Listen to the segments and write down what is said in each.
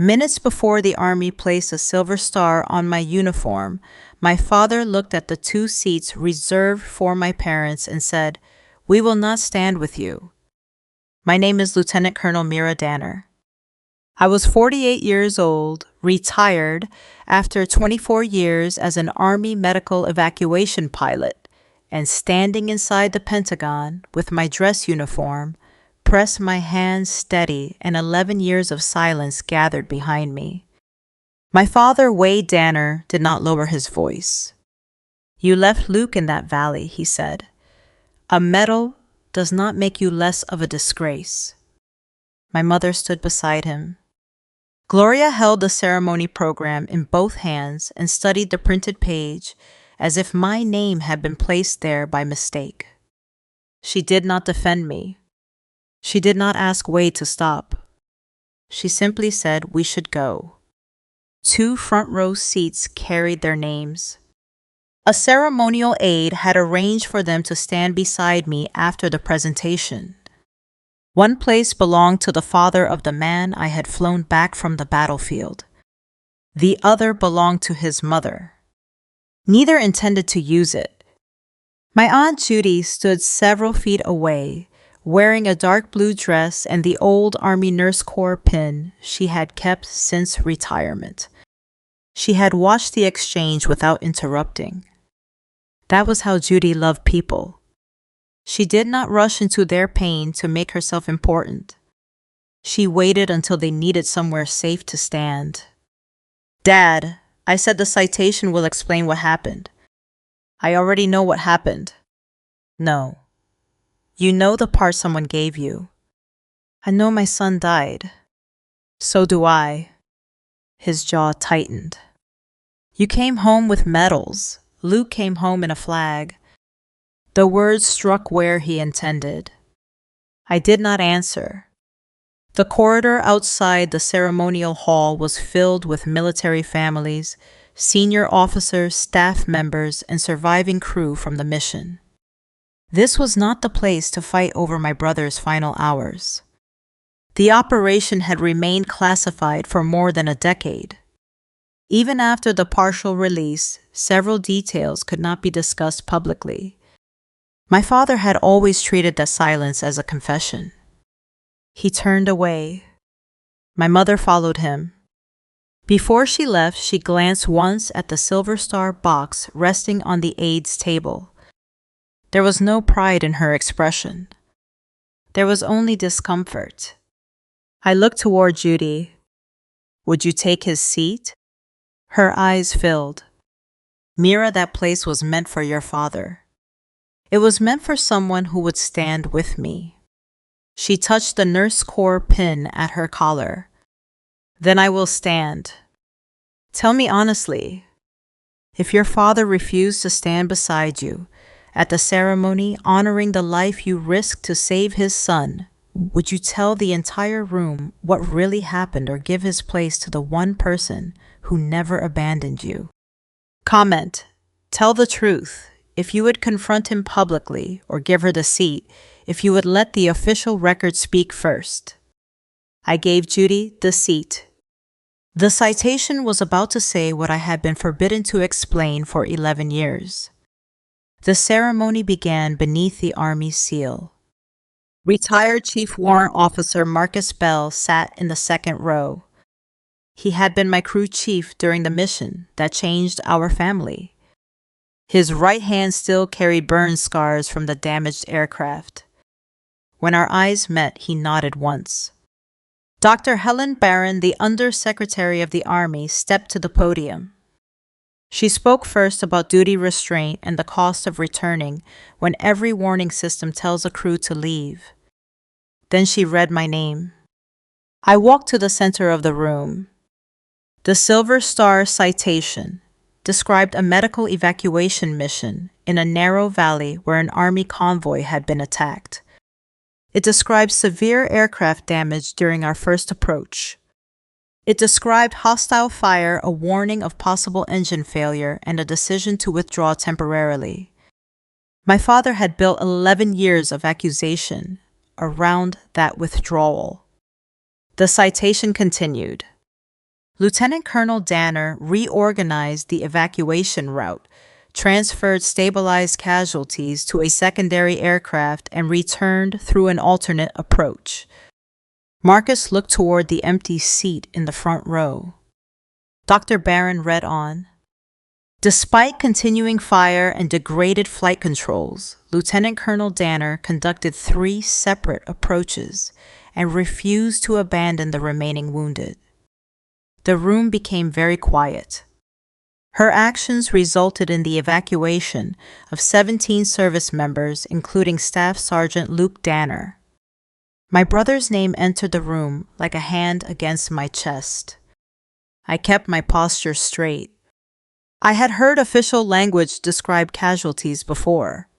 Minutes before the Army placed a silver star on my uniform, my father looked at the two seats reserved for my parents and said, "We will not stand with you." My name is Lieutenant Colonel Mira Danner. I was 48 years old, retired after 24 years as an Army medical evacuation pilot, and standing inside the Pentagon with my dress uniform, pressed my hands steady, and 11 years of silence gathered behind me. My father, Wade Danner, did not lower his voice. "You left Luke in that valley," he said. "A medal does not make you less of a disgrace." My mother stood beside him. Gloria held the ceremony program in both hands and studied the printed page as if my name had been placed there by mistake. She did not defend me. She did not ask Wade to stop. She simply said we should go. 2 front row seats carried their names. A ceremonial aide had arranged for them to stand beside me after the presentation. One place belonged to the father of the man I had flown back from the battlefield. The other belonged to his mother. Neither intended to use it. My Aunt Judy stood several feet away, wearing a dark blue dress and the old Army Nurse Corps pin she had kept since retirement. She had watched the exchange without interrupting. That was how Judy loved people. She did not rush into their pain to make herself important. She waited until they needed somewhere safe to stand. "Dad, I said the citation will explain what happened." "I already know what happened." "No. You know the part someone gave you." "I know my son died." "So do I." His jaw tightened. "You came home with medals. Luke came home in a flag." The words struck where he intended. I did not answer. The corridor outside the ceremonial hall was filled with military families, senior officers, staff members, and surviving crew from the mission. This was not the place to fight over my brother's final hours. The operation had remained classified for more than a decade. Even after the partial release, several details could not be discussed publicly. My father had always treated that silence as a confession. He turned away. My mother followed him. Before she left, she glanced once at the Silver Star box resting on the aide's table. There was no pride in her expression. There was only discomfort. I looked toward Judy. "Would you take his seat?" Her eyes filled. "Mira, that place was meant for your father. It was meant for someone who would stand with me." She touched the Nurse Corps pin at her collar. "Then I will stand. Tell me honestly, if your father refused to stand beside you at the ceremony honoring the life you risked to save his son, would you tell the entire room what really happened or give his place to the one person who never abandoned you? Comment. Tell the truth. If you would confront him publicly or give her the seat, if you would let the official record speak first." I gave Judy the seat. The citation was about to say what I had been forbidden to explain for 11 years. The ceremony began beneath the Army seal. Retired Chief Warrant Officer Marcus Bell sat in the second row. He had been my crew chief during the mission that changed our family. His right hand still carried burn scars from the damaged aircraft. When our eyes met, he nodded once. Dr. Helen Barron, the Undersecretary of the Army, stepped to the podium. She spoke first about duty restraint and the cost of returning when every warning system tells a crew to leave. Then she read my name. I walked to the center of the room. The Silver Star citation described a medical evacuation mission in a narrow valley where an Army convoy had been attacked. It described severe aircraft damage during our first approach. It described hostile fire, a warning of possible engine failure, and a decision to withdraw temporarily. My father had built 11 years of accusation around that withdrawal. The citation continued. Lieutenant Colonel Danner reorganized the evacuation route, transferred stabilized casualties to a secondary aircraft, and returned through an alternate approach. Marcus looked toward the empty seat in the front row. Dr. Barron read on. Despite continuing fire and degraded flight controls, Lieutenant Colonel Danner conducted 3 separate approaches and refused to abandon the remaining wounded. The room became very quiet. Her actions resulted in the evacuation of 17 service members, including Staff Sergeant Luke Danner. My brother's name entered the room like a hand against my chest. I kept my posture straight. I had heard official language describe casualties before.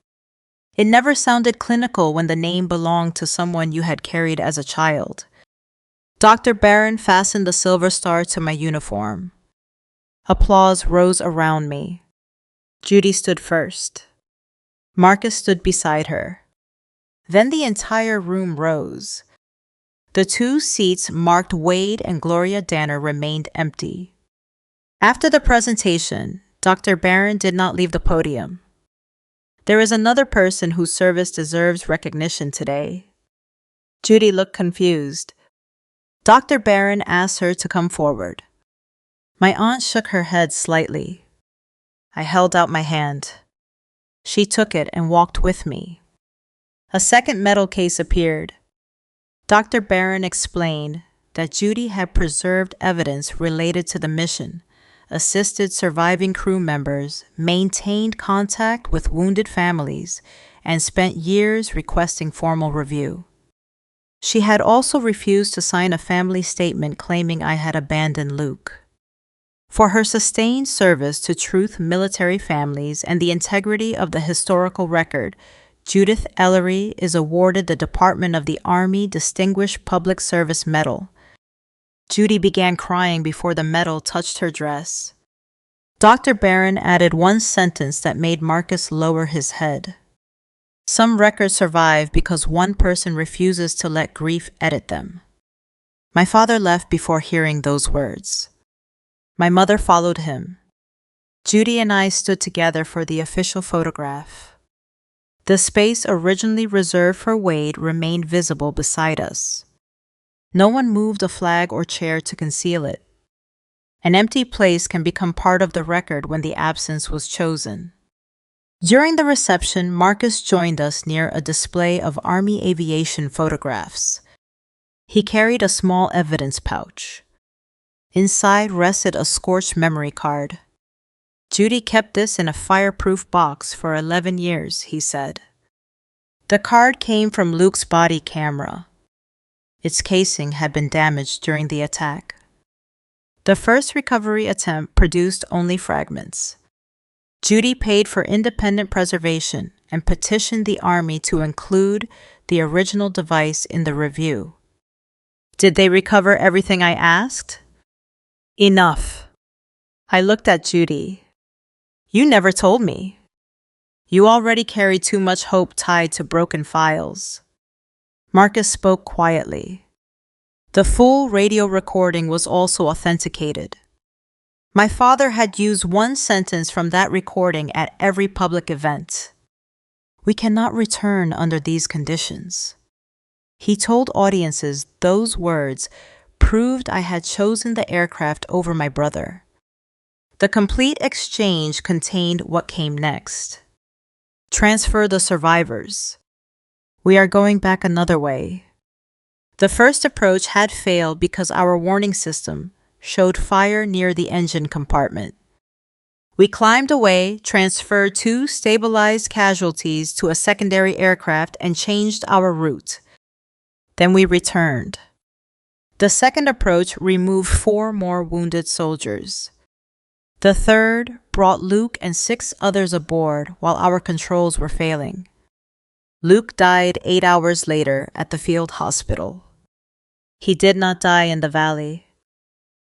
It never sounded clinical when the name belonged to someone you had carried as a child. Dr. Barron fastened the silver star to my uniform. Applause rose around me. Judy stood first. Marcus stood beside her. Then the entire room rose. The 2 seats marked Wade and Gloria Danner remained empty. After the presentation, Dr. Barron did not leave the podium. There is another person whose service deserves recognition today. Judy looked confused. Dr. Barron asked her to come forward. My aunt shook her head slightly. I held out my hand. She took it and walked with me. A second medal case appeared. Dr. Barron explained that Judy had preserved evidence related to the mission, assisted surviving crew members, maintained contact with wounded families, and spent years requesting formal review. She had also refused to sign a family statement claiming I had abandoned Luke. For her sustained service to truth military families and the integrity of the historical record, Judith Ellery is awarded the Department of the Army Distinguished Public Service Medal. Judy began crying before the medal touched her dress. Dr. Barron added one sentence that made Marcus lower his head. Some records survive because one person refuses to let grief edit them. My father left before hearing those words. My mother followed him. Judy and I stood together for the official photograph. The space originally reserved for Wade remained visible beside us. No one moved a flag or chair to conceal it. An empty place can become part of the record when the absence was chosen. During the reception, Marcus joined us near a display of Army aviation photographs. He carried a small evidence pouch. Inside rested a Scorched memory card. Judy kept this in a fireproof box for 11 years, he said. The card came from Luke's body camera. Its casing had been damaged during the attack. The first recovery attempt produced only fragments. Judy paid for independent preservation and petitioned the Army to include the original device in the review. Did they recover everything I asked? Enough. I looked at Judy. You never told me. You already carried too much hope tied to broken files. Marcus spoke quietly. The full radio recording was also authenticated. My father had used one sentence from that recording at every public event. We cannot return under these conditions. He told audiences those words proved I had chosen the aircraft over my brother. The complete exchange contained what came next. Transfer the survivors. We are going back another way. The first approach had failed because our warning system showed fire near the engine compartment. We climbed away, transferred 2 stabilized casualties to a secondary aircraft, and changed our route. Then we returned. The second approach removed 4 more wounded soldiers. The third brought Luke and 6 others aboard while our controls were failing. Luke died 8 hours later at the field hospital. He did not die in the valley.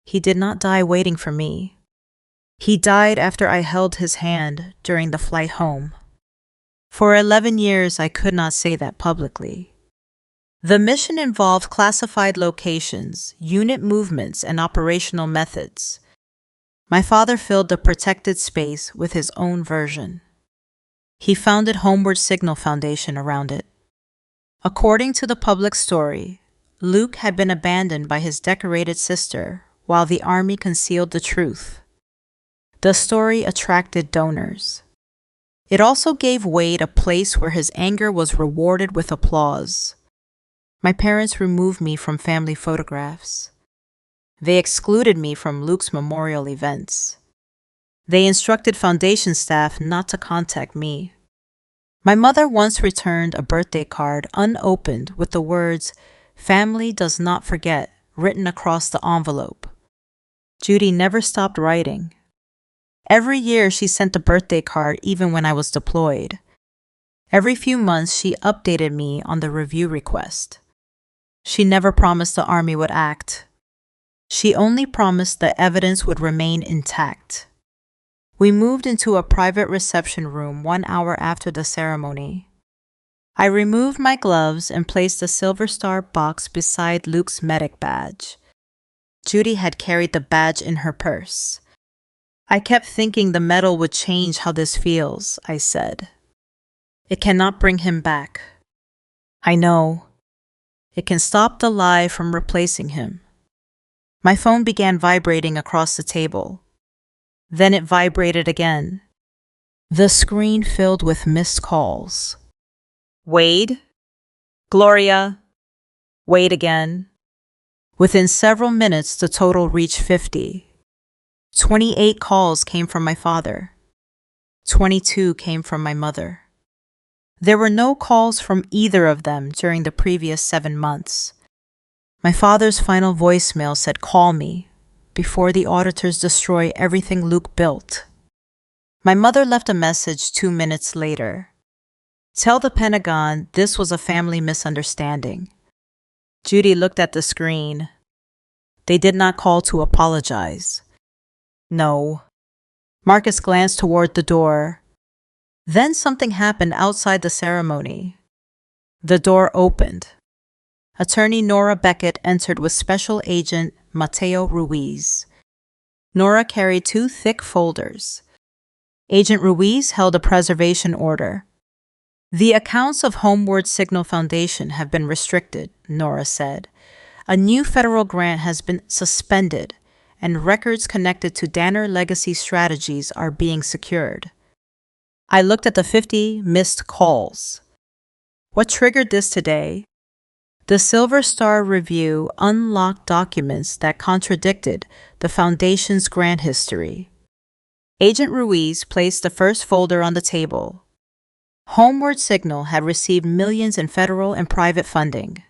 He did not die waiting for me. He died after I held his hand during the flight home. For 11 years, I could not say that publicly. The mission involved classified locations, unit movements, and operational methods. My father filled the protected space with his own version. He founded Homeward Signal Foundation around it. According to the public story, Luke had been abandoned by his decorated sister while the army concealed the truth. The story attracted donors. It also gave Wade a place where his anger was rewarded with applause. My parents removed me from family photographs. They excluded me from Luke's memorial events. They instructed foundation staff not to contact me. My mother once returned a birthday card unopened with the words, "Family does not forget," written across the envelope. Judy never stopped writing. Every year she sent a birthday card even when I was deployed. Every few months she updated me on the review request. She never promised the army would act. She only promised the evidence would remain intact. We moved into a private reception room 1 hour after the ceremony. I removed my gloves and placed the Silver Star box beside Luke's medic badge. Judy had carried the badge in her purse. "I kept thinking the medal would change how this feels," I said. "It cannot bring him back." "I know. It can stop the lie from replacing him." My phone began vibrating across the table. Then it vibrated again. The screen filled with missed calls. "Wade? Gloria? Wade again?" Within several minutes, the total reached 50. 28 calls came from my father. 22 came from my mother. There were no calls from either of them during the previous 7 months. My father's final voicemail said, "Call me," before the auditors destroy everything Luke built. My mother left a message 2 minutes later. "Tell the Pentagon this was a family misunderstanding." Judy looked at the screen. They did not call to apologize. No. Marcus glanced toward the door. Then something happened outside the ceremony. The door opened. Attorney Nora Beckett entered with Special Agent Mateo Ruiz. Nora carried 2 thick folders. Agent Ruiz held a preservation order. "The accounts of Homeward Signal Foundation have been restricted," Nora said. "A new federal grant has been suspended, and records connected to Danner legacy strategies are being secured." I looked at the 50 missed calls. What triggered this today? The Silver Star Review unlocked documents that contradicted the Foundation's grant history. Agent Ruiz placed the first folder on the table. Homeward Signal had received millions in federal and private funding.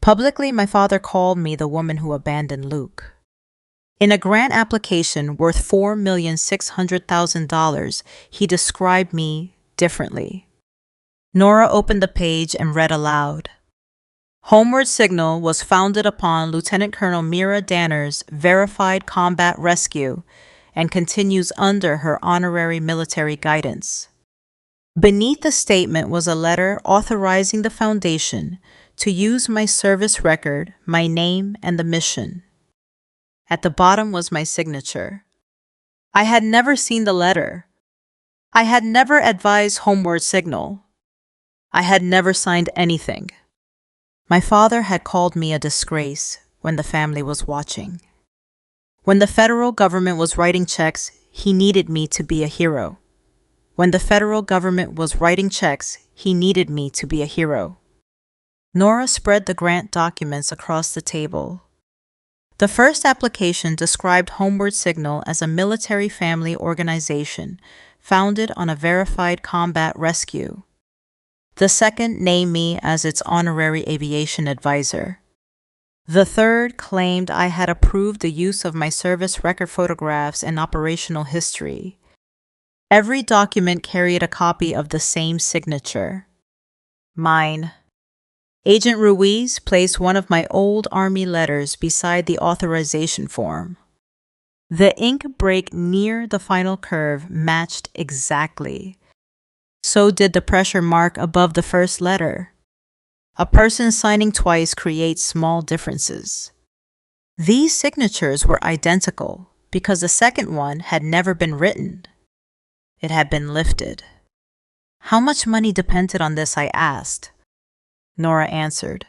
Publicly, my father called me the woman who abandoned Luke. In a grant application worth $4,600,000, he described me differently. Nora opened the page and read aloud. "Homeward Signal was founded upon Lieutenant Colonel Mira Danner's verified combat rescue and continues under her honorary military guidance." Beneath the statement was a letter authorizing the Foundation to use my service record, my name, and the mission. At the bottom was my signature. I had never seen the letter. I had never advised Homeward Signal. I had never signed anything. My father had called me a disgrace when the family was watching. When the federal government was writing checks, he needed me to be a hero. When the federal government was writing checks, he needed me to be a hero. Nora spread the grant documents across the table. The first application described Homeward Signal as a military family organization founded on a verified combat rescue. The second named me as its honorary aviation advisor. The third claimed I had approved the use of my service record photographs and operational history. Every document carried a copy of the same signature. Mine. Agent Ruiz placed one of my old Army letters beside the authorization form. The ink break near the final curve matched exactly. So did the pressure mark above the first letter. A person signing twice creates small differences. These signatures were identical because the second one had never been written. It had been lifted. How much money depended on this, I asked. Nora answered.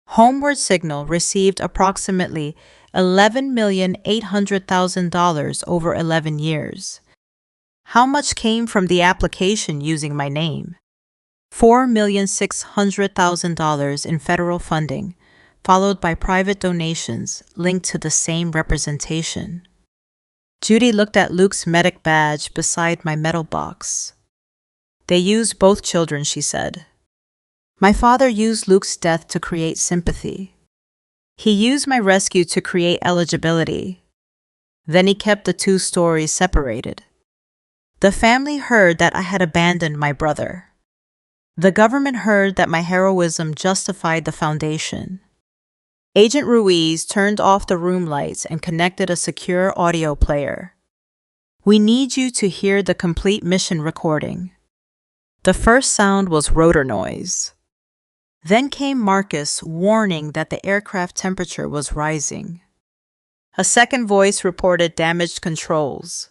Homeward Signal received approximately $11,800,000 over 11 years. How much came from the application using my name? $4,600,000 in federal funding, followed by private donations linked to the same representation. Judy looked at Luke's medic badge beside my metal box. They used both children, she said. My father used Luke's death to create sympathy. He used my rescue to create eligibility. Then he kept the two stories separated. The family heard that I had abandoned my brother. The government heard that my heroism justified the foundation. Agent Ruiz turned off the room lights and connected a secure audio player. We need you to hear the complete mission recording. The first sound was rotor noise. Then came Marcus warning that the aircraft temperature was rising. A second voice reported damaged controls.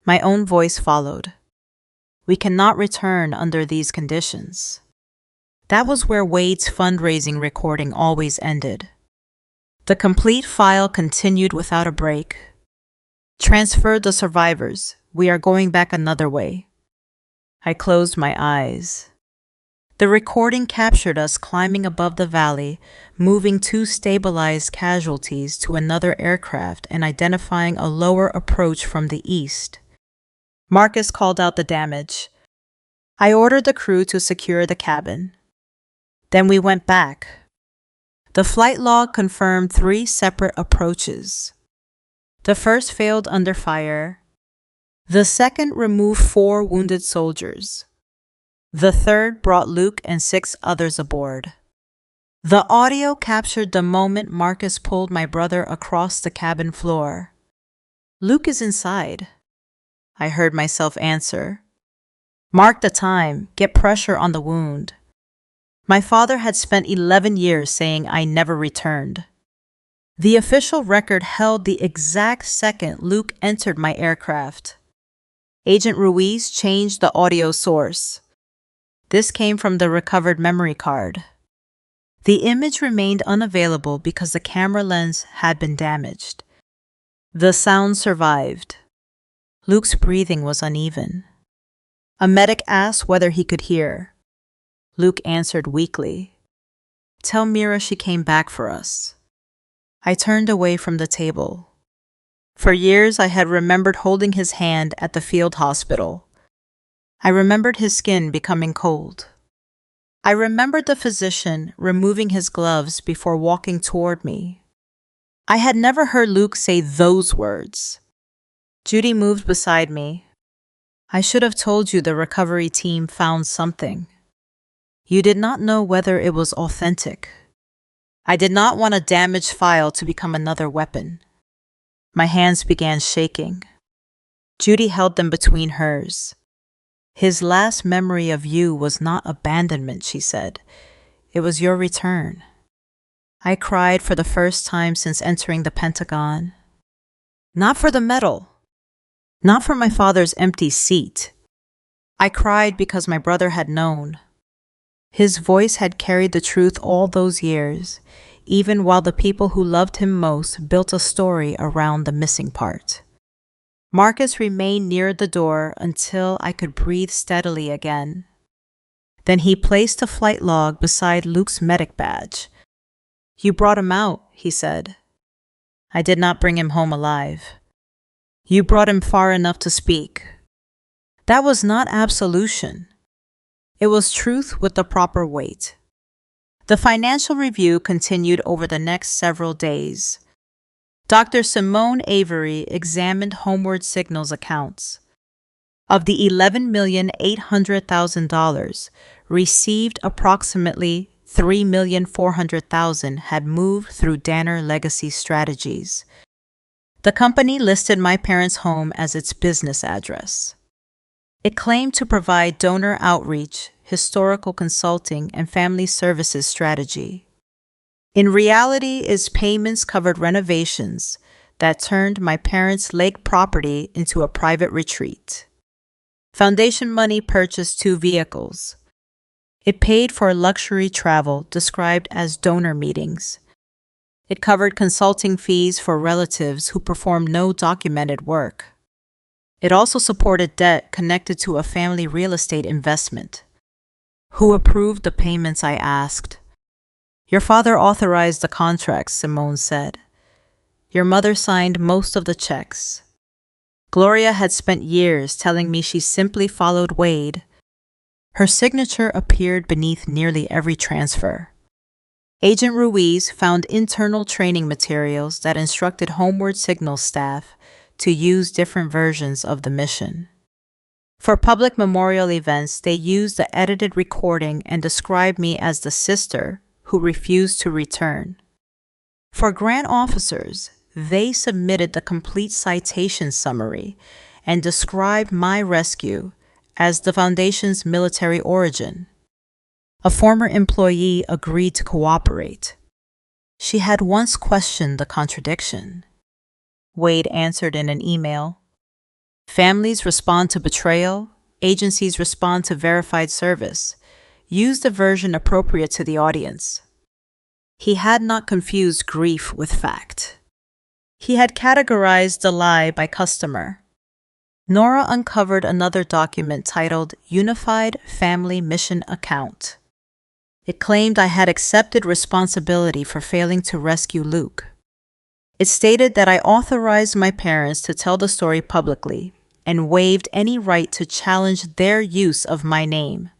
My own voice followed. We cannot return under these conditions. That was where Wade's fundraising recording always ended. The complete file continued without a break. Transfer the survivors. We are going back another way. I closed my eyes. The recording captured us climbing above the valley, moving two stabilized casualties to another aircraft and identifying a lower approach from the east. Marcus called out the damage. I ordered the crew to secure the cabin. Then we went back. The flight log confirmed 3 separate approaches. The first failed under fire. The second removed 4 wounded soldiers. The third brought Luke and 6 others aboard. The audio captured the moment Marcus pulled my brother across the cabin floor. Luke is inside, I heard myself answer. Mark the time, get pressure on the wound. My father had spent 11 years saying I never returned. The official record held the exact second Luke entered my aircraft. Agent Ruiz changed the audio source. This came from the recovered memory card. The image remained unavailable because the camera lens had been damaged. The sound survived. Luke's breathing was uneven. A medic asked whether he could hear. Luke answered weakly. Tell Mira she came back for us. I turned away from the table. For years I had remembered holding his hand at the field hospital. I remembered his skin becoming cold. I remembered the physician removing his gloves before walking toward me. I had never heard Luke say those words. Judy moved beside me. I should have told you the recovery team found something. You did not know whether it was authentic. I did not want a damaged file to become another weapon. My hands began shaking. Judy held them between hers. His last memory of you was not abandonment, she said. It was your return. I cried for the first time since entering the Pentagon. Not for the medal. Not for my father's empty seat. I cried because my brother had known. His voice had carried the truth all those years, even while the people who loved him most built a story around the missing part. Marcus remained near the door until I could breathe steadily again. Then he placed a flight log beside Luke's medic badge. You brought him out, he said. I did not bring him home alive. You brought him far enough to speak. That was not absolution. It was truth with the proper weight. The financial review continued over the next several days. Dr. Simone Avery examined Homeward Signal's accounts. Of the $11,800,000 received, approximately $3,400,000 had moved through Danner Legacy Strategies. The company listed my parents' home as its business address. It claimed to provide donor outreach, historical consulting, and family services strategy. In reality, its payments covered renovations that turned my parents' lake property into a private retreat. Foundation money purchased 2 vehicles. It paid for luxury travel described as donor meetings. It covered consulting fees for relatives who performed no documented work. It also supported debt connected to a family real estate investment. Who approved the payments, I asked. Your father authorized the contracts, Simone said. Your mother signed most of the checks. Gloria had spent years telling me she simply followed Wade. Her signature appeared beneath nearly every transfer. Agent Ruiz found internal training materials that instructed Homeward Signal staff to use different versions of the mission. For public memorial events, they used the edited recording and described me as the sister who refused to return. For grant officers, they submitted the complete citation summary and described my rescue as the Foundation's military origin. A former employee agreed to cooperate. She had once questioned the contradiction. Wade answered in an email. Families respond to betrayal, agencies respond to verified service. Use the version appropriate to the audience. He had not confused grief with fact. He had categorized the lie by customer. Nora uncovered another document titled Unified Family Mission Account. It claimed I had accepted responsibility for failing to rescue Luke. It stated that I authorized my parents to tell the story publicly and waived any right to challenge their use of my name.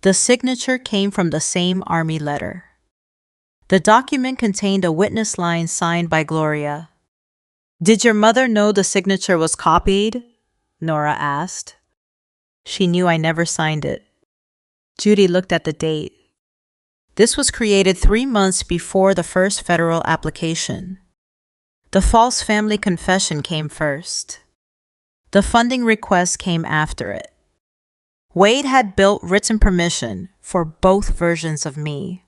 The signature came from the same Army letter. The document contained a witness line signed by Gloria. Did your mother know the signature was copied? Nora asked. She knew I never signed it. Judy looked at the date. This was created 3 months before the first federal application. The false family confession came first. The funding request came after it. Wade had built written permission for both versions of me.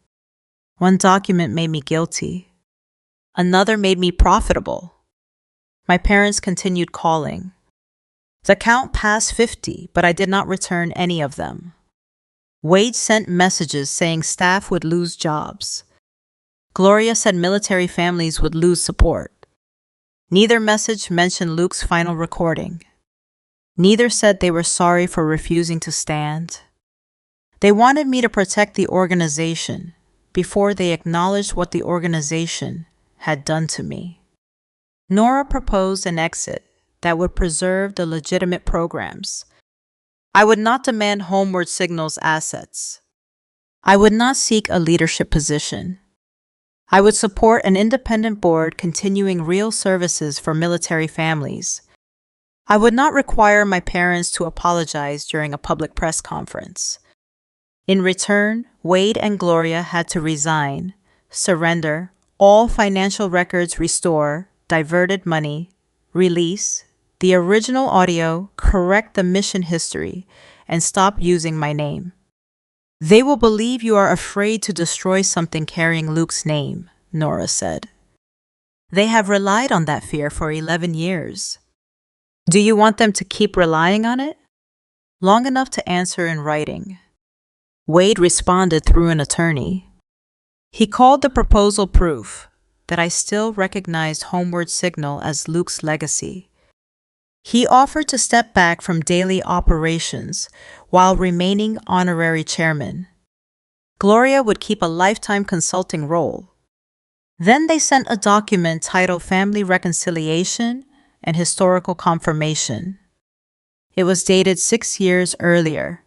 One document made me guilty. Another made me profitable. My parents continued calling. The count passed 50, but I did not return any of them. Wade sent messages saying staff would lose jobs. Gloria said military families would lose support. Neither message mentioned Luke's final recording. Neither said they were sorry for refusing to stand. They wanted me to protect the organization before they acknowledged what the organization had done to me. Nora proposed an exit that would preserve the legitimate programs. I would not demand Homeward Signal's assets. I would not seek a leadership position. I would support an independent board continuing real services for military families. I would not require my parents to apologize during a public press conference. In return, Wade and Gloria had to resign, surrender, all financial records restore, diverted money, release the original audio, correct the mission history, and stop using my name. They will believe you are afraid to destroy something carrying Luke's name, Nora said. They have relied on that fear for 11 years. Do you want them to keep relying on it? Long enough to answer in writing. Wade responded through an attorney. He called the proposal proof that I still recognized Homeward Signal as Luke's legacy. He offered to step back from daily operations while remaining honorary chairman. Gloria would keep a lifetime consulting role. Then they sent a document titled Family Reconciliation and Historical Confirmation. It was dated 6 years earlier.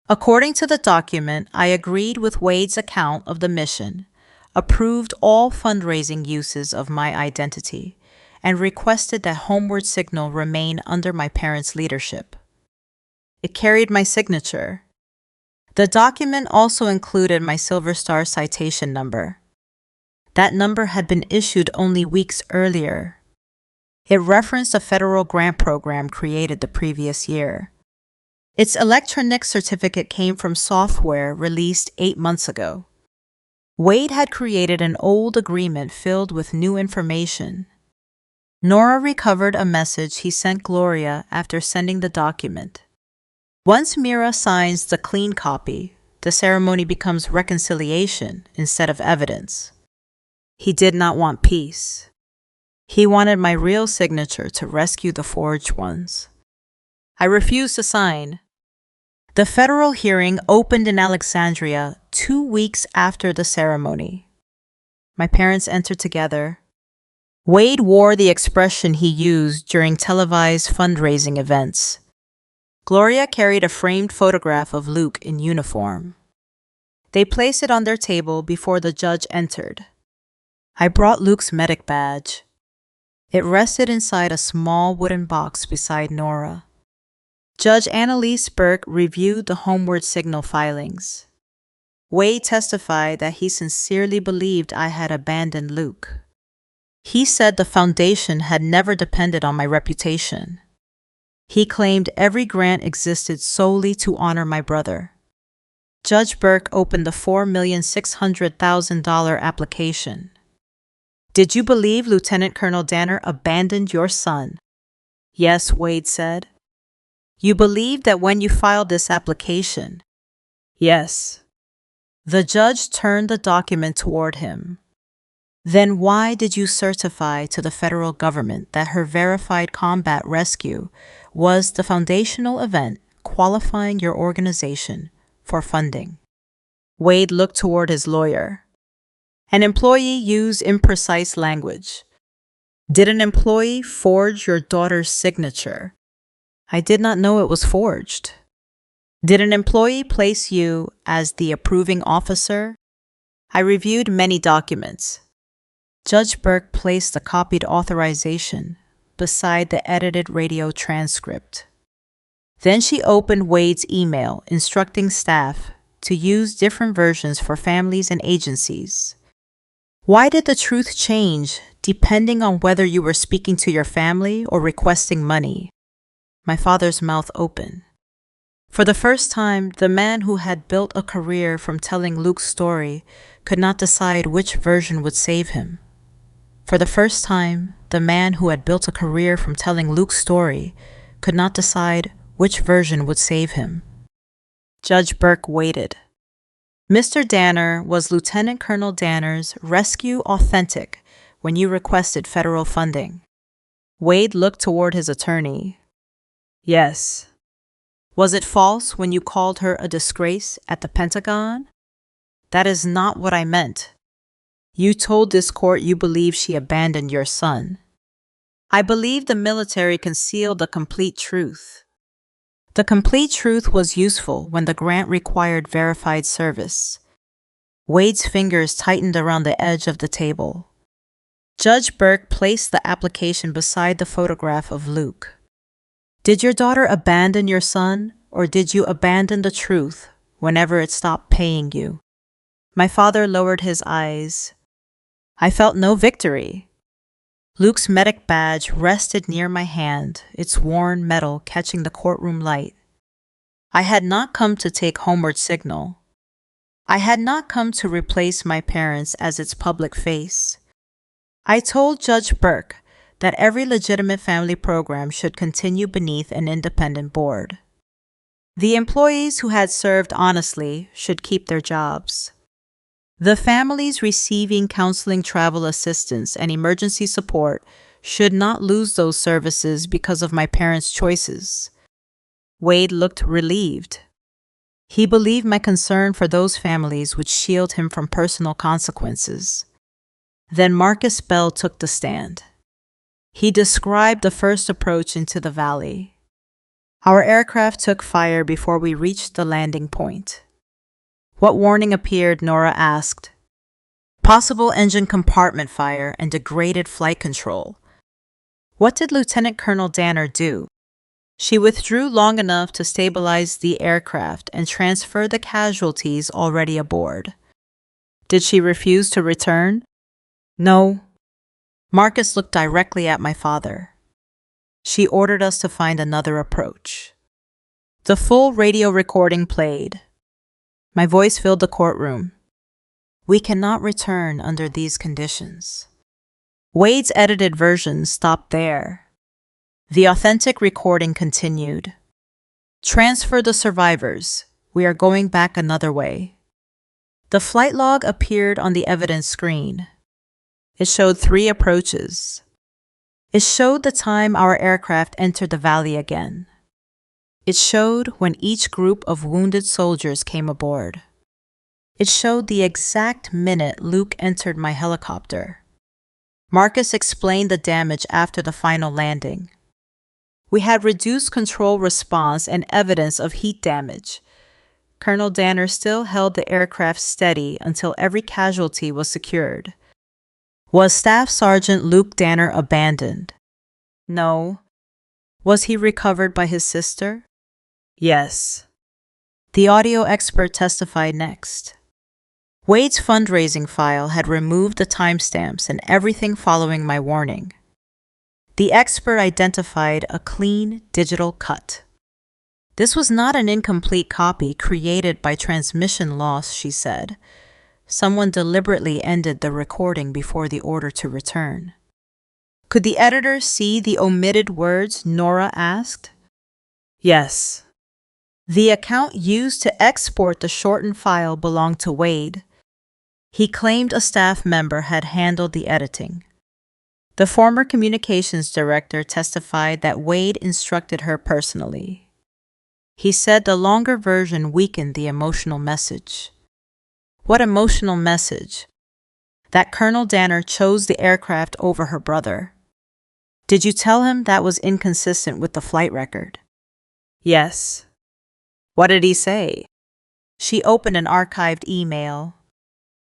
According to the document, I agreed with Wade's account of the mission, approved all fundraising uses of my identity, and requested that Homeward Signal remain under my parents' leadership. It carried my signature. The document also included my Silver Star citation number. That number had been issued only weeks earlier. It referenced a federal grant program created the previous year. Its electronic certificate came from software released 8 months ago. Wade had created an old agreement filled with new information. Nora recovered a message he sent Gloria after sending the document. Once Mira signs the clean copy, the ceremony becomes reconciliation instead of evidence. He did not want peace. He wanted my real signature to rescue the forged ones. I refused to sign. The federal hearing opened in Alexandria 2 weeks after the ceremony. My parents entered together. Wade wore the expression he used during televised fundraising events. Gloria carried a framed photograph of Luke in uniform. They placed it on their table before the judge entered. I brought Luke's medic badge. It rested inside a small wooden box beside Nora. Judge Annalise Burke reviewed the homeward signal filings. Wade testified that he sincerely believed I had abandoned Luke. He said the foundation had never depended on my reputation. He claimed every grant existed solely to honor my brother. Judge Burke opened the $4,600,000 application. Did you believe Lieutenant Colonel Danner abandoned your son? Yes, Wade said. You believed that when you filed this application? Yes. The judge turned the document toward him. Then why did you certify to the federal government that her verified combat rescue was the foundational event qualifying your organization for funding? Wade looked toward his lawyer. An employee used imprecise language. Did an employee forge your daughter's signature? I did not know it was forged. Did an employee place you as the approving officer? I reviewed many documents. Judge Burke placed the copied authorization beside the edited radio transcript. Then she opened Wade's email instructing staff to use different versions for families and agencies. Why did the truth change depending on whether you were speaking to your family or requesting money? My father's mouth opened. For the first time, the man who had built a career from telling Luke's story could not decide which version would save him. For the first time, the man who had built a career from telling Luke's story could not decide which version would save him. Judge Burke waited. Mr. Danner, was Lieutenant Colonel Danner's rescue authentic when you requested federal funding? Wade looked toward his attorney. Yes. Was it false when you called her a disgrace at the Pentagon? That is not what I meant. You told this court you believe she abandoned your son. I believe the military concealed the complete truth. The complete truth was useful when the grant required verified service. Wade's fingers tightened around the edge of the table. Judge Burke placed the application beside the photograph of Luke. Did your daughter abandon your son, or did you abandon the truth whenever it stopped paying you? My father lowered his eyes. I felt no victory. Luke's medic badge rested near my hand, its worn metal catching the courtroom light. I had not come to take homeward signal. I had not come to replace my parents as its public face. I told Judge Burke that every legitimate family program should continue beneath an independent board. The employees who had served honestly should keep their jobs. The families receiving counseling, travel assistance, and emergency support should not lose those services because of my parents' choices. Wade looked relieved. He believed my concern for those families would shield him from personal consequences. Then Marcus Bell took the stand. He described the first approach into the valley. Our aircraft took fire before we reached the landing point. What warning appeared, Nora asked. Possible engine compartment fire and degraded flight control. What did Lieutenant Colonel Danner do? She withdrew long enough to stabilize the aircraft and transfer the casualties already aboard. Did she refuse to return? No. Marcus looked directly at my father. She ordered us to find another approach. The full radio recording played. My voice filled the courtroom. We cannot return under these conditions. Wade's edited version stopped there. The authentic recording continued. Transfer the survivors. We are going back another way. The flight log appeared on the evidence screen. It showed 3 approaches. It showed the time our aircraft entered the valley again. It showed when each group of wounded soldiers came aboard. It showed the exact minute Luke entered my helicopter. Marcus explained the damage after the final landing. We had reduced control response and evidence of heat damage. Colonel Danner still held the aircraft steady until every casualty was secured. Was Staff Sergeant Luke Danner abandoned? No. Was he recovered by his sister? Yes. The audio expert testified next. Wade's fundraising file had removed the timestamps and everything following my warning. The expert identified a clean digital cut. This was not an incomplete copy created by transmission loss, she said. Someone deliberately ended the recording before the order to return. Could the editor see the omitted words, Nora asked? Yes. The account used to export the shortened file belonged to Wade. He claimed a staff member had handled the editing. The former communications director testified that Wade instructed her personally. He said the longer version weakened the emotional message. What emotional message? That Colonel Danner chose the aircraft over her brother. Did you tell him that was inconsistent with the flight record? Yes. What did he say? She opened an archived email.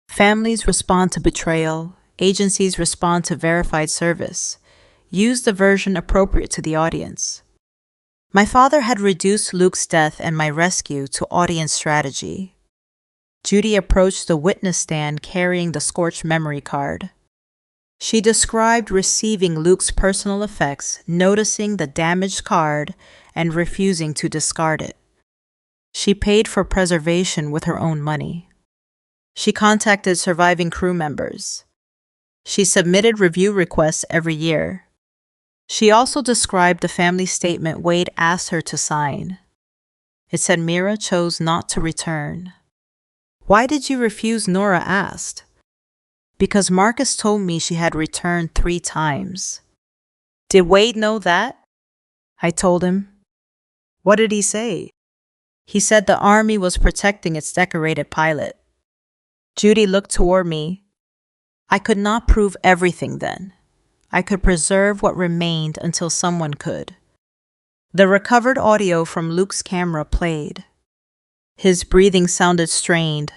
Families respond to betrayal. Agencies respond to verified service. Use the version appropriate to the audience. My father had reduced Luke's death and my rescue to audience strategy. Judy approached the witness stand carrying the Scorched memory card. She described receiving Luke's personal effects, noticing the damaged card, and refusing to discard it. She paid for preservation with her own money. She contacted surviving crew members. She submitted review requests every year. She also described the family statement Wade asked her to sign. It said Mira chose not to return. Why did you refuse? Nora asked. Because Marcus told me she had returned 3 times. Did Wade know that? I told him. What did he say? He said the Army was protecting its decorated pilot. Judy looked toward me. I could not prove everything then. I could preserve what remained until someone could. The recovered audio from Luke's camera played. His breathing sounded strained.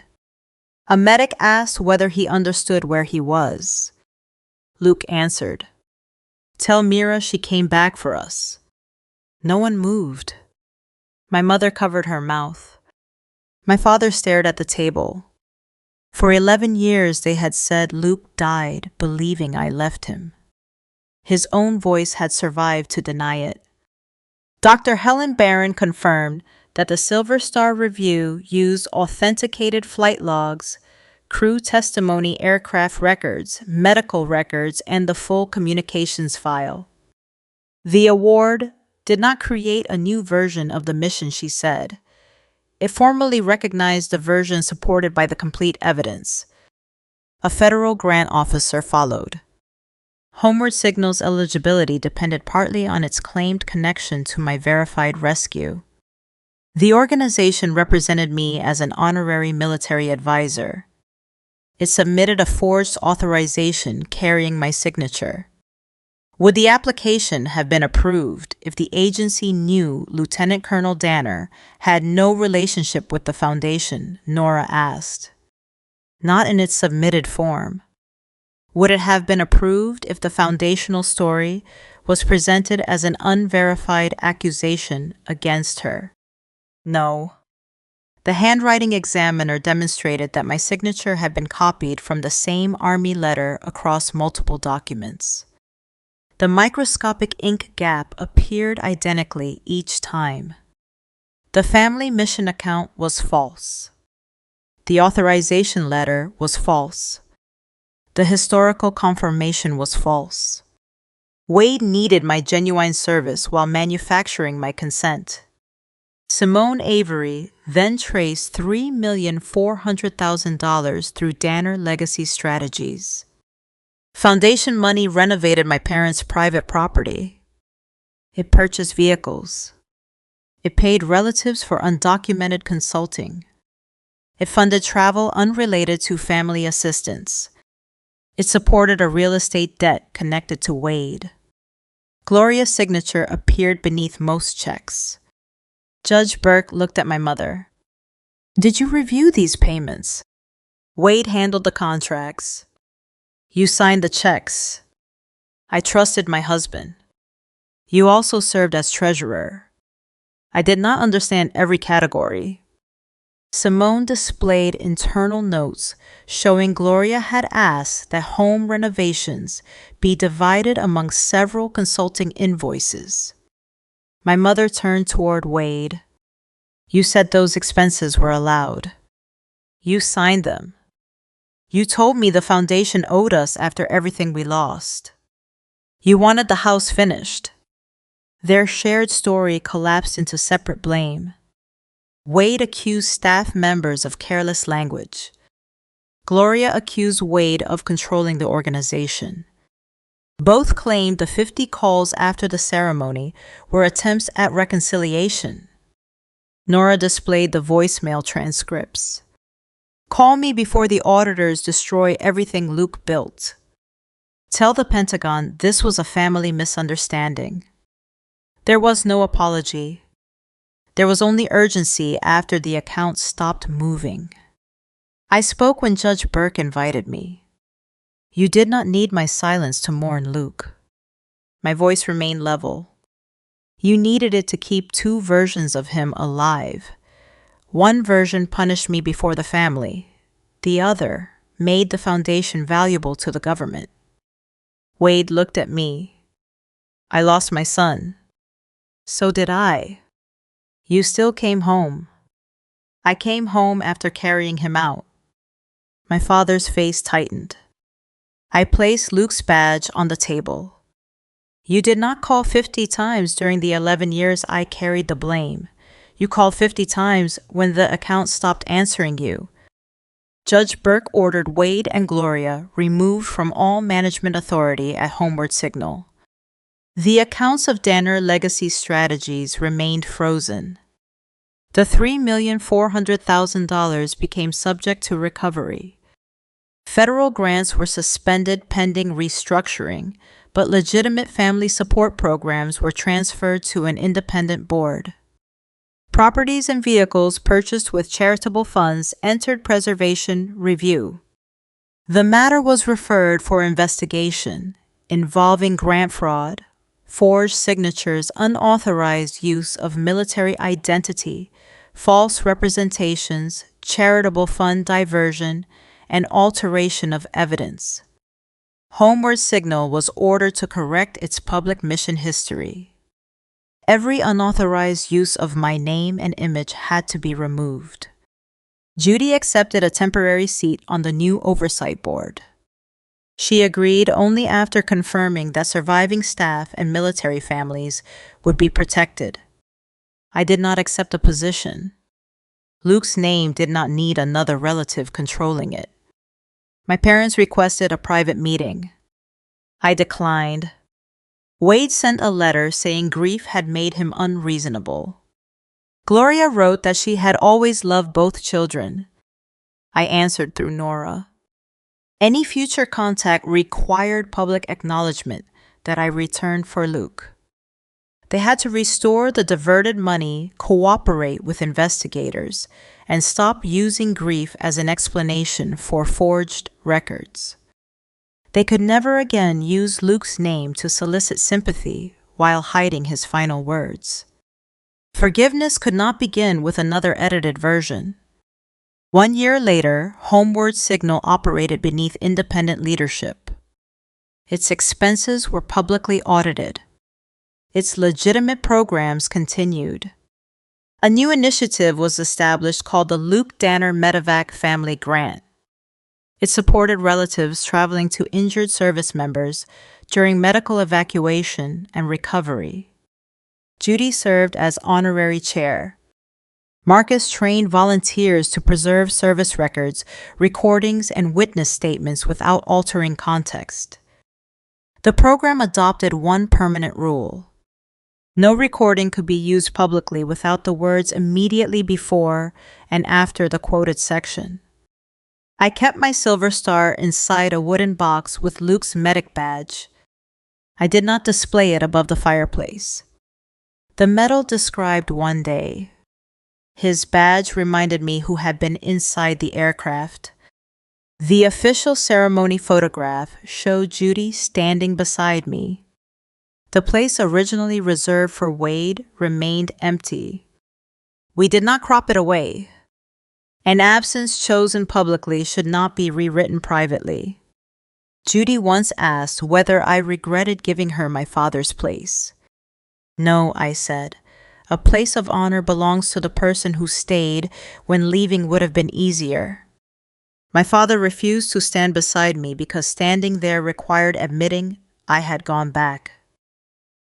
A medic asked whether he understood where he was. Luke answered, "Tell Mira she came back for us." No one moved. My mother covered her mouth. My father stared at the table. For 11 years they had said Luke died believing I left him. His own voice had survived to deny it. Dr. Helen Barron confirmed that the Silver Star Review used authenticated flight logs, crew testimony, aircraft records, medical records, and the full communications file. The award did not create a new version of the mission, she said. It formally recognized the version supported by the complete evidence. A federal grant officer followed. Homeward Signal's eligibility depended partly on its claimed connection to my verified rescue. The organization represented me as an honorary military advisor. It submitted a forged authorization carrying my signature. Would the application have been approved if the agency knew Lieutenant Colonel Danner had no relationship with the Foundation? Nora asked. Not in its submitted form. Would it have been approved if the foundational story was presented as an unverified accusation against her? No. The handwriting examiner demonstrated that my signature had been copied from the same Army letter across multiple documents. The microscopic ink gap appeared identically each time. The family mission account was false. The authorization letter was false. The historical confirmation was false. Wade needed my genuine service while manufacturing my consent. Simone Avery then traced $3,400,000 through Danner Legacy Strategies. Foundation money renovated my parents' private property. It purchased vehicles. It paid relatives for undocumented consulting. It funded travel unrelated to family assistance. It supported a real estate debt connected to Wade. Gloria's signature appeared beneath most checks. Judge Burke looked at my mother. "Did you review these payments?" "Wade handled the contracts. You signed the checks. I trusted my husband. You also served as treasurer. I did not understand every category." Simone displayed internal notes showing Gloria had asked that home renovations be divided among several consulting invoices. My mother turned toward Wade. "You said those expenses were allowed. You signed them. You told me the foundation owed us after everything we lost. You wanted the house finished." Their shared story collapsed into separate blame. Wade accused staff members of careless language. Gloria accused Wade of controlling the organization. Both claimed the 50 calls after the ceremony were attempts at reconciliation. Nora displayed the voicemail transcripts. "Call me before the auditors destroy everything Luke built. Tell the Pentagon this was a family misunderstanding." There was no apology. There was only urgency after the account stopped moving. I spoke when Judge Burke invited me. "You did not need my silence to mourn Luke." My voice remained level. "You needed it to keep two versions of him alive. One version punished me before the family. The other made the foundation valuable to the government." Wade looked at me. "I lost my son." "So did I." "You still came home." "I came home after carrying him out." My father's face tightened. I placed Luke's badge on the table. "You did not call 50 times during the 11 years I carried the blame. You called 50 times when the account stopped answering you." Judge Burke ordered Wade and Gloria removed from all management authority at Homeward Signal. The accounts of Danner Legacy Strategies remained frozen. The $3,400,000 became subject to recovery. Federal grants were suspended pending restructuring, but legitimate family support programs were transferred to an independent board. Properties and vehicles purchased with charitable funds entered preservation review. The matter was referred for investigation, involving grant fraud, forged signatures, unauthorized use of military identity, false representations, charitable fund diversion, and alteration of evidence. Homeward Signal was ordered to correct its public mission history. Every unauthorized use of my name and image had to be removed. Judy accepted a temporary seat on the new oversight board. She agreed only after confirming that surviving staff and military families would be protected. I did not accept a position. Luke's name did not need another relative controlling it. My parents requested a private meeting. I declined. Wade sent a letter saying grief had made him unreasonable. Gloria wrote that she had always loved both children. I answered through Nora. Any future contact required public acknowledgement that I returned for Luke. They had to restore the diverted money, cooperate with investigators, and stop using grief as an explanation for forged records. They could never again use Luke's name to solicit sympathy while hiding his final words. Forgiveness could not begin with another edited version. 1 year later, Homeward Signal operated beneath independent leadership. Its expenses were publicly audited. Its legitimate programs continued. A new initiative was established called the Luke Danner Medevac Family Grant. It supported relatives traveling to injured service members during medical evacuation and recovery. Judy served as honorary chair. Marcus trained volunteers to preserve service records, recordings, and witness statements without altering context. The program adopted one permanent rule. No recording could be used publicly without the words immediately before and after the quoted section. I kept my silver star inside a wooden box with Luke's medic badge. I did not display it above the fireplace. The medal described one day. His badge reminded me who had been inside the aircraft. The official ceremony photograph showed Judy standing beside me. The place originally reserved for Wade remained empty. We did not crop it away. An absence chosen publicly should not be rewritten privately. Judy once asked whether I regretted giving her my father's place. No, I said. A place of honor belongs to the person who stayed when leaving would have been easier. My father refused to stand beside me because standing there required admitting I had gone back.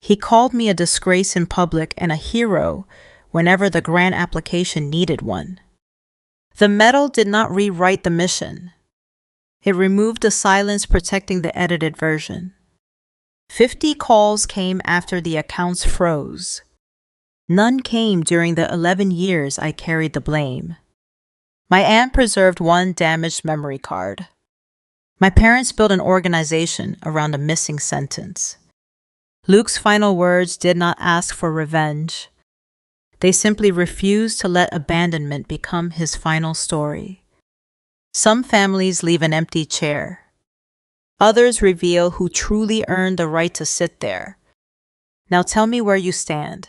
He called me a disgrace in public and a hero whenever the grant application needed one. The medal did not rewrite the mission. It removed the silence protecting the edited version. 50 calls came after the accounts froze. None came during the 11 years I carried the blame. My aunt preserved one damaged memory card. My parents built an organization around a missing sentence. Luke's final words did not ask for revenge. They simply refused to let abandonment become his final story. Some families leave an empty chair. Others reveal who truly earned the right to sit there. Now tell me where you stand.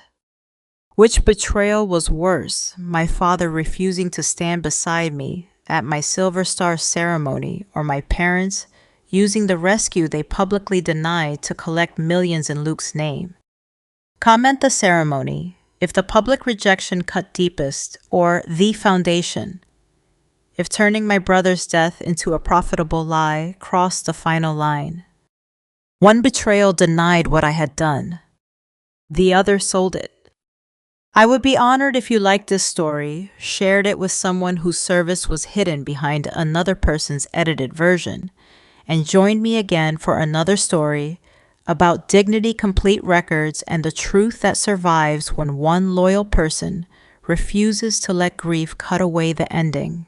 Which betrayal was worse, my father refusing to stand beside me at my Silver Star ceremony, or my parents using the rescue they publicly denied to collect millions in Luke's name? Comment the ceremony, if the public rejection cut deepest, or the foundation, if turning my brother's death into a profitable lie crossed the final line. One betrayal denied what I had done. The other sold it. I would be honored if you liked this story, shared it with someone whose service was hidden behind another person's edited version, and joined me again for another story about dignity-complete records and the truth that survives when one loyal person refuses to let grief cut away the ending.